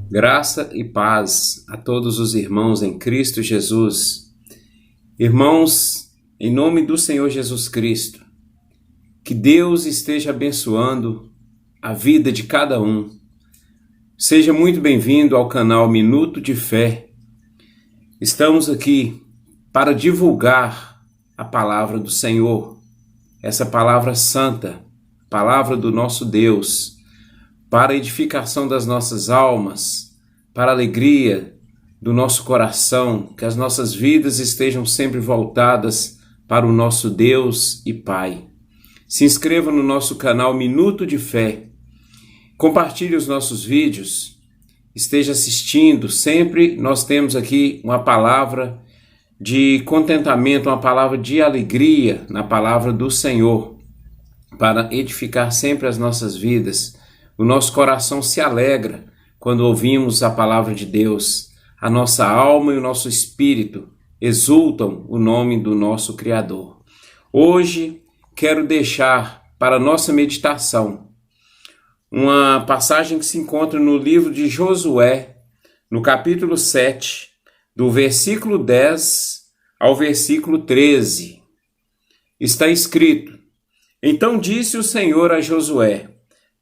Graça e paz a todos os irmãos em Cristo Jesus. Irmãos, em nome do Senhor Jesus Cristo, que Deus esteja abençoando a vida de cada um. Seja muito bem-vindo ao canal Minuto de Fé. Estamos aqui para divulgar a palavra do Senhor, essa palavra santa, palavra do nosso Deus, para a edificação das nossas almas, para a alegria do nosso coração, que as nossas vidas estejam sempre voltadas para o nosso Deus e Pai. Se inscreva no nosso canal Minuto de Fé, compartilhe os nossos vídeos, esteja assistindo, sempre nós temos aqui uma palavra de contentamento, uma palavra de alegria na palavra do Senhor, para edificar sempre as nossas vidas. O nosso coração se alegra quando ouvimos a palavra de Deus. A nossa alma e o nosso espírito exultam o nome do nosso Criador. Hoje quero deixar para a nossa meditação uma passagem que se encontra no livro de Josué, no capítulo 7, do versículo 10 ao versículo 13. Está escrito: Então disse o Senhor a Josué: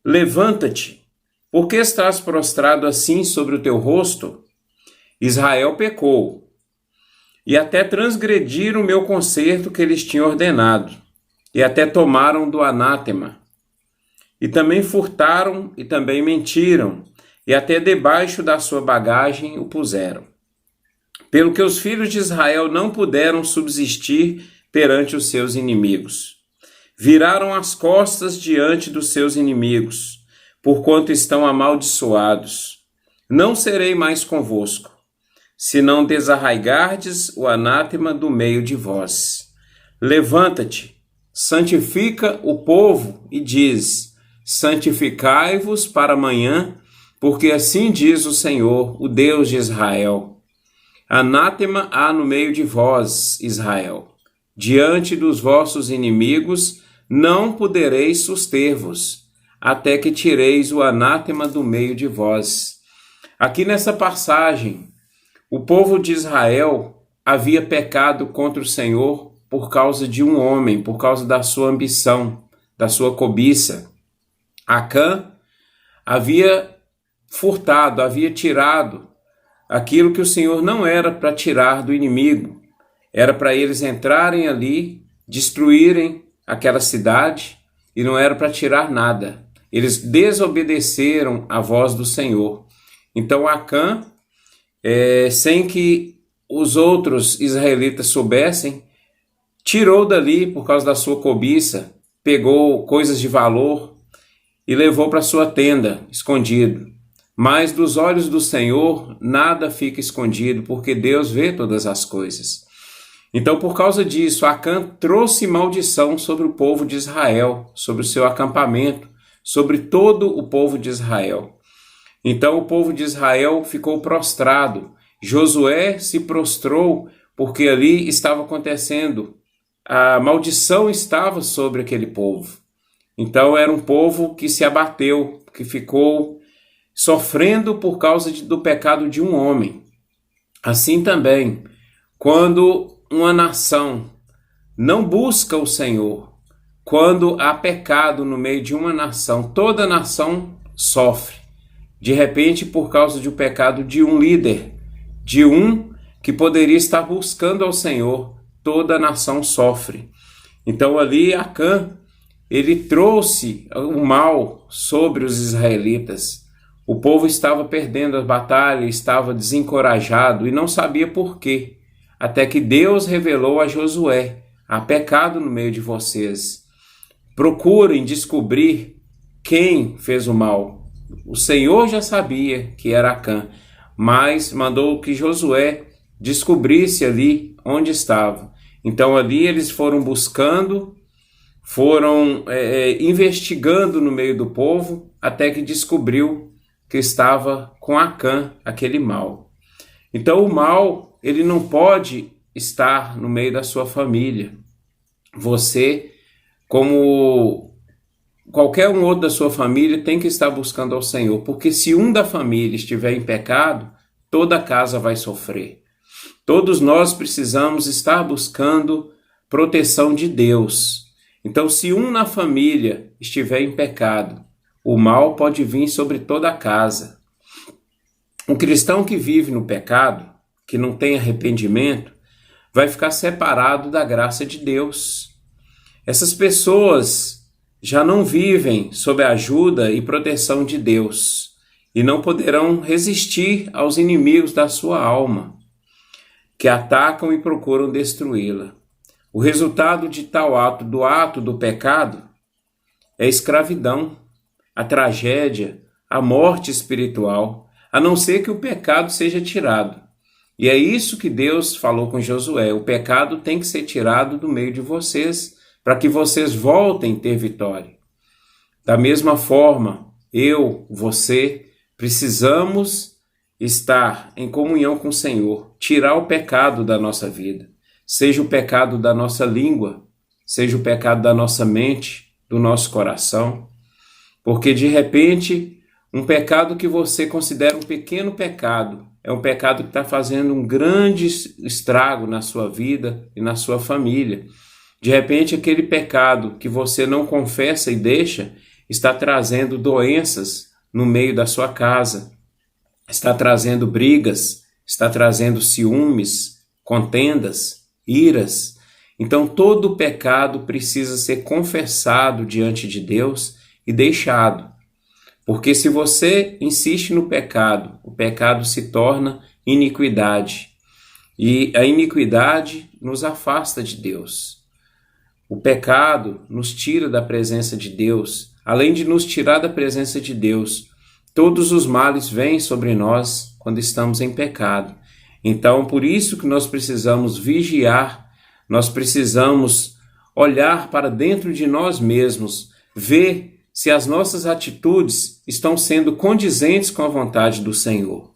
Levanta-te, porque estás prostrado assim sobre o teu rosto? Israel pecou, e até transgrediram o meu concerto que eles tinham ordenado, e até tomaram do anátema, e também furtaram, e também mentiram, e até debaixo da sua bagagem o puseram. Pelo que os filhos de Israel não puderam subsistir perante os seus inimigos. Viraram as costas diante dos seus inimigos, porquanto estão amaldiçoados. Não serei mais convosco, se não desarraigardes o anátema do meio de vós. Levanta-te, santifica o povo e diz: santificai-vos para amanhã, porque assim diz o Senhor, o Deus de Israel. Anátema há no meio de vós, Israel. Diante dos vossos inimigos não podereis suster-vos, até que tireis o anátema do meio de vós. Aqui nessa passagem, o povo de Israel havia pecado contra o Senhor por causa de um homem, por causa da sua ambição, da sua cobiça. Acã havia furtado, havia tirado aquilo que o Senhor não era para tirar do inimigo. Era para eles entrarem ali, destruírem aquela cidade, e não era para tirar nada. Eles desobedeceram à voz do Senhor. Então Acã, sem que os outros israelitas soubessem, tirou dali por causa da sua cobiça, pegou coisas de valor e levou para sua tenda, escondido. Mas dos olhos do Senhor nada fica escondido, porque Deus vê todas as coisas. Então, por causa disso, Acã trouxe maldição sobre o povo de Israel, sobre o seu acampamento, sobre todo o povo de Israel. Então, o povo de Israel ficou prostrado. Josué se prostrou porque ali estava acontecendo, a maldição estava sobre aquele povo. Então, era um povo que se abateu, que ficou sofrendo por causa do pecado de um homem. Assim também, quando uma nação não busca o Senhor, quando há pecado no meio de uma nação, toda nação sofre. De repente, por causa do pecado de um líder, de um que poderia estar buscando ao Senhor, toda a nação sofre. Então ali Acã, ele trouxe o mal sobre os israelitas. O povo estava perdendo a batalha, estava desencorajado e não sabia por quê. Até que Deus revelou a Josué: há pecado no meio de vocês. Procurem descobrir quem fez o mal. O Senhor já sabia que era Acã, mas mandou que Josué descobrisse ali onde estava. Então ali eles foram buscando, foram investigando no meio do povo, até que descobriu que estava com Acã aquele mal. Então o mal, ele não pode estar no meio da sua família. Você, como qualquer um outro da sua família tem que estar buscando ao Senhor, porque se um da família estiver em pecado, toda a casa vai sofrer. Todos nós precisamos estar buscando proteção de Deus. Então, se um na família estiver em pecado, o mal pode vir sobre toda a casa. Um cristão que vive no pecado, que não tem arrependimento, vai ficar separado da graça de Deus. Essas pessoas já não vivem sob a ajuda e proteção de Deus e não poderão resistir aos inimigos da sua alma, que atacam e procuram destruí-la. O resultado de tal ato do pecado é a escravidão, a tragédia, a morte espiritual, a não ser que o pecado seja tirado. E é isso que Deus falou com Josué: o pecado tem que ser tirado do meio de vocês, para que vocês voltem a ter vitória. Da mesma forma, eu, você, precisamos estar em comunhão com o Senhor, tirar o pecado da nossa vida, seja o pecado da nossa língua, seja o pecado da nossa mente, do nosso coração, porque de repente, um pecado que você considera um pequeno pecado, é um pecado que está fazendo um grande estrago na sua vida e na sua família. De repente, aquele pecado que você não confessa e deixa está trazendo doenças no meio da sua casa, está trazendo brigas, está trazendo ciúmes, contendas, iras. Então, todo pecado precisa ser confessado diante de Deus e deixado. Porque se você insiste no pecado, o pecado se torna iniquidade. E a iniquidade nos afasta de Deus. O pecado nos tira da presença de Deus. Além de nos tirar da presença de Deus, todos os males vêm sobre nós quando estamos em pecado. Então, por isso que nós precisamos vigiar, nós precisamos olhar para dentro de nós mesmos, ver se as nossas atitudes estão sendo condizentes com a vontade do Senhor.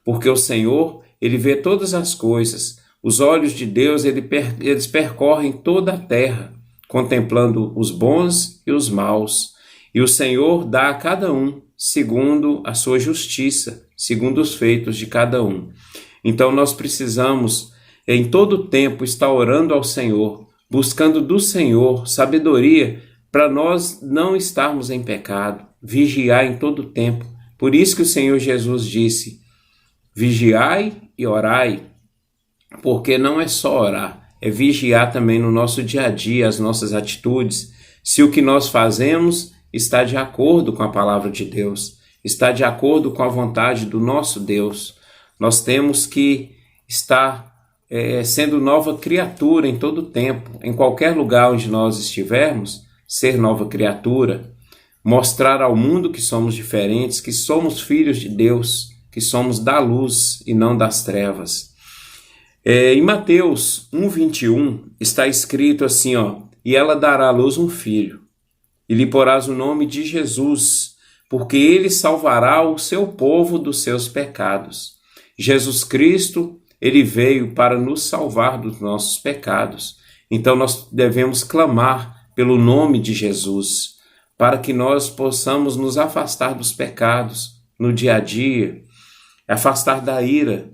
Porque o Senhor, Ele vê todas as coisas. Os olhos de Deus, eles percorrem toda a terra, contemplando os bons e os maus. E o Senhor dá a cada um segundo a sua justiça, segundo os feitos de cada um. Então nós precisamos, em todo tempo, estar orando ao Senhor, buscando do Senhor sabedoria para nós não estarmos em pecado, vigiar em todo tempo. Por isso que o Senhor Jesus disse: vigiai e orai, porque não é só orar, é vigiar também no nosso dia a dia, as nossas atitudes, se o que nós fazemos está de acordo com a palavra de Deus, está de acordo com a vontade do nosso Deus. Nós temos que estar sendo nova criatura em todo tempo, em qualquer lugar onde nós estivermos, ser nova criatura, mostrar ao mundo que somos diferentes, que somos filhos de Deus, que somos da luz e não das trevas. Em Mateus 1:21 está escrito assim, e ela dará à luz um filho, e lhe porás o nome de Jesus, porque ele salvará o seu povo dos seus pecados. Jesus Cristo, ele veio para nos salvar dos nossos pecados. Então nós devemos clamar pelo nome de Jesus, para que nós possamos nos afastar dos pecados no dia a dia, afastar da ira.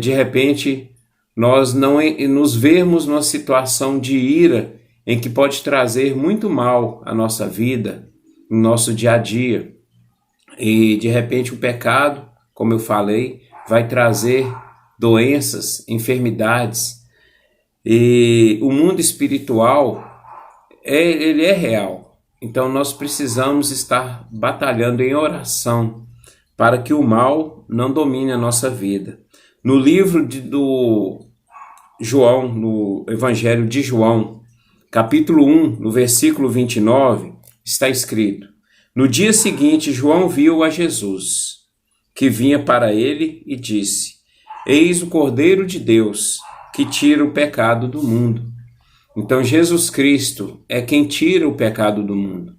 De repente, nós não nos vermos numa situação de ira em que pode trazer muito mal à nossa vida, no nosso dia a dia. E de repente o pecado, como eu falei, vai trazer doenças, enfermidades. E o mundo espiritual, ele é real. Então nós precisamos estar batalhando em oração para que o mal não domine a nossa vida. No livro do João, no Evangelho de João, capítulo 1, no versículo 29, está escrito: no dia seguinte, João viu a Jesus, que vinha para ele, e disse: eis o Cordeiro de Deus, que tira o pecado do mundo. Então Jesus Cristo é quem tira o pecado do mundo.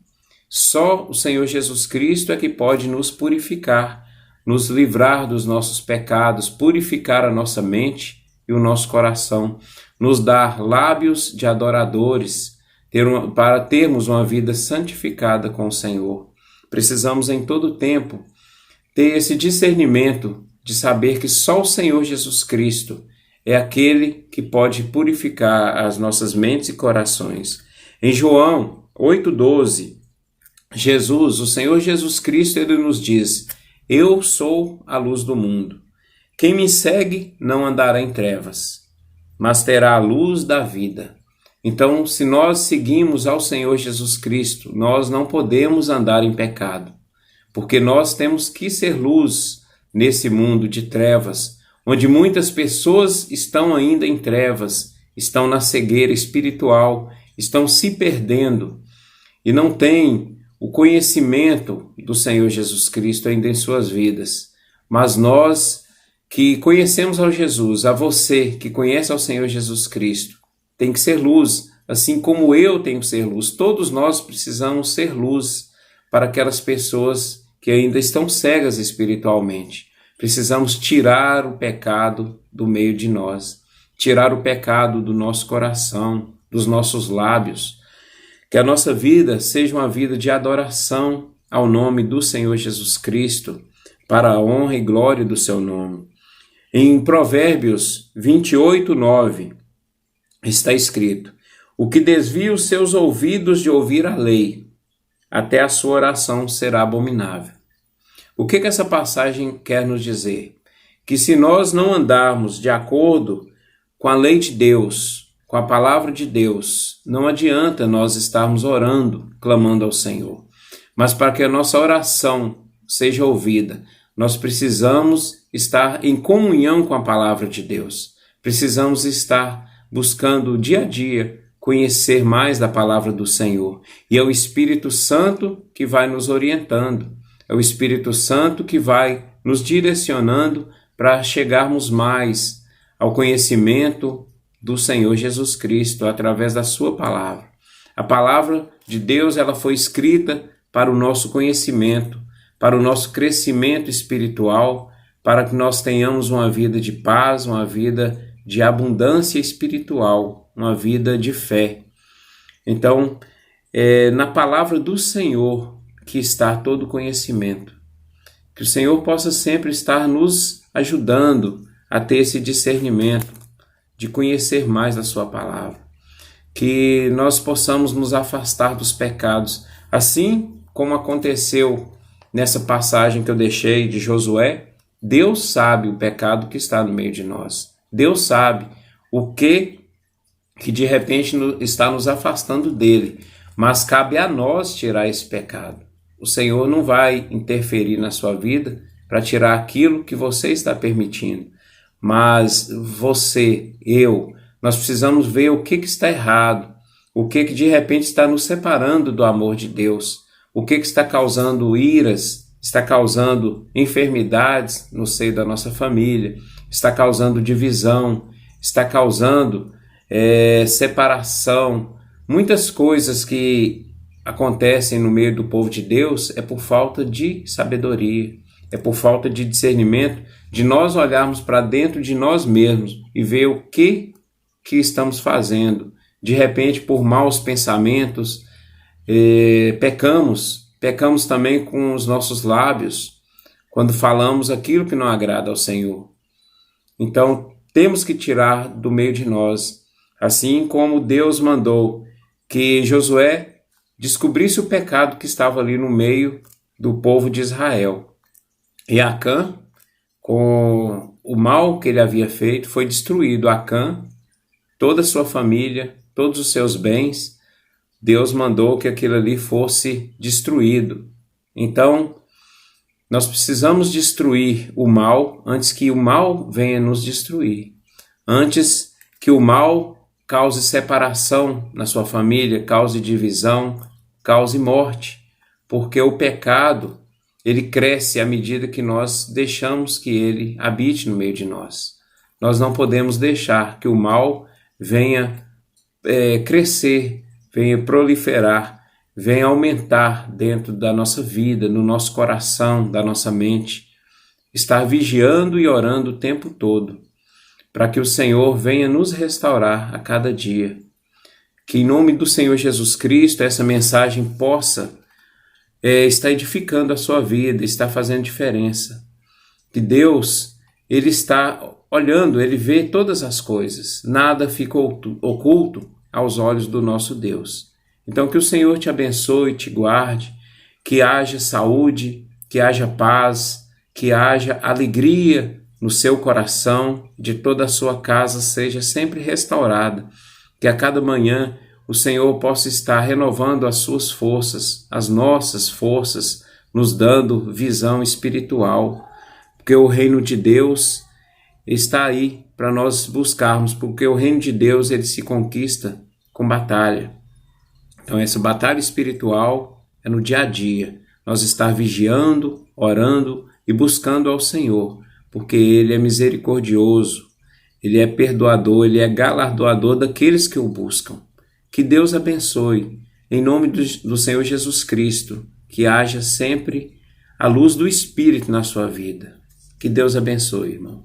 Só o Senhor Jesus Cristo é que pode nos purificar, nos livrar dos nossos pecados, purificar a nossa mente e o nosso coração, nos dar lábios de adoradores, para termos uma vida santificada com o Senhor. Precisamos em todo tempo ter esse discernimento de saber que só o Senhor Jesus Cristo é aquele que pode purificar as nossas mentes e corações. Em João 8,12, o Senhor Jesus Cristo, ele nos diz: eu sou a luz do mundo. Quem me segue não andará em trevas, mas terá a luz da vida. Então, se nós seguimos ao Senhor Jesus Cristo, nós não podemos andar em pecado, porque nós temos que ser luz nesse mundo de trevas, onde muitas pessoas estão ainda em trevas, estão na cegueira espiritual, estão se perdendo e não têm o conhecimento do Senhor Jesus Cristo ainda em suas vidas. Mas nós que conhecemos ao Jesus, a você que conhece ao Senhor Jesus Cristo, tem que ser luz, assim como eu tenho que ser luz. Todos nós precisamos ser luz para aquelas pessoas que ainda estão cegas espiritualmente. Precisamos tirar o pecado do meio de nós, tirar o pecado do nosso coração, dos nossos lábios. Que a nossa vida seja uma vida de adoração ao nome do Senhor Jesus Cristo, para a honra e glória do seu nome. Em Provérbios 28:9 está escrito: o que desvia os seus ouvidos de ouvir a lei, até a sua oração será abominável. O que essa passagem quer nos dizer? Que se nós não andarmos de acordo com a lei de Deus, com a palavra de Deus, não adianta nós estarmos orando, clamando ao Senhor. Mas para que a nossa oração seja ouvida, nós precisamos estar em comunhão com a palavra de Deus. Precisamos estar buscando dia a dia conhecer mais da palavra do Senhor. E é o Espírito Santo que vai nos orientando. É o Espírito Santo que vai nos direcionando para chegarmos mais ao conhecimento do Senhor Jesus Cristo através da sua palavra. A palavra de Deus, ela foi escrita para o nosso conhecimento, para o nosso crescimento espiritual, para que nós tenhamos uma vida de paz, uma vida de abundância espiritual, uma vida de fé. Então, na palavra do Senhor que está todo o conhecimento. Que o Senhor possa sempre estar nos ajudando a ter esse discernimento, de conhecer mais da sua palavra. Que nós possamos nos afastar dos pecados, assim como aconteceu nessa passagem que eu deixei de Josué. Deus sabe o pecado que está no meio de nós. Deus sabe o que de repente está nos afastando dele, mas cabe a nós tirar esse pecado. O Senhor não vai interferir na sua vida para tirar aquilo que você está permitindo, mas você, nós precisamos ver o que está errado, o que de repente está nos separando do amor de Deus, o que está causando iras, está causando enfermidades no seio da nossa família, está causando divisão, está causando separação. Muitas coisas que acontecem no meio do povo de Deus é por falta de sabedoria, é por falta de discernimento, de nós olharmos para dentro de nós mesmos e ver o que estamos fazendo. De repente, por maus pensamentos, pecamos também com os nossos lábios, quando falamos aquilo que não agrada ao Senhor. Então, temos que tirar do meio de nós, assim como Deus mandou que Josué descobrisse o pecado que estava ali no meio do povo de Israel. E Acã, com o mal que ele havia feito, foi destruído. Acã, toda a sua família, todos os seus bens, Deus mandou que aquilo ali fosse destruído. Então, nós precisamos destruir o mal antes que o mal venha nos destruir. Antes que o mal cause separação na sua família, cause divisão, cause morte. Porque o pecado, ele cresce à medida que nós deixamos que ele habite no meio de nós. Nós não podemos deixar que o mal venha crescer, venha proliferar, venha aumentar dentro da nossa vida, no nosso coração, da nossa mente. Estar vigiando e orando o tempo todo, para que o Senhor venha nos restaurar a cada dia. Que em nome do Senhor Jesus Cristo essa mensagem possa estar edificando a sua vida, está fazendo diferença. Que Deus, Ele está olhando, Ele vê todas as coisas, nada fica oculto aos olhos do nosso Deus. Então que o Senhor te abençoe, te guarde, que haja saúde, que haja paz, que haja alegria no seu coração, de toda a sua casa seja sempre restaurada, que a cada manhã o Senhor possa estar renovando as suas forças, as nossas forças, nos dando visão espiritual, porque o reino de Deus está aí para nós buscarmos, porque o reino de Deus ele se conquista com batalha. Então essa batalha espiritual é no dia a dia, nós estar vigiando, orando e buscando ao Senhor, porque Ele é misericordioso, Ele é perdoador, Ele é galardoador daqueles que o buscam. Que Deus abençoe, em nome do Senhor Jesus Cristo, que haja sempre a luz do Espírito na sua vida. Que Deus abençoe, irmão.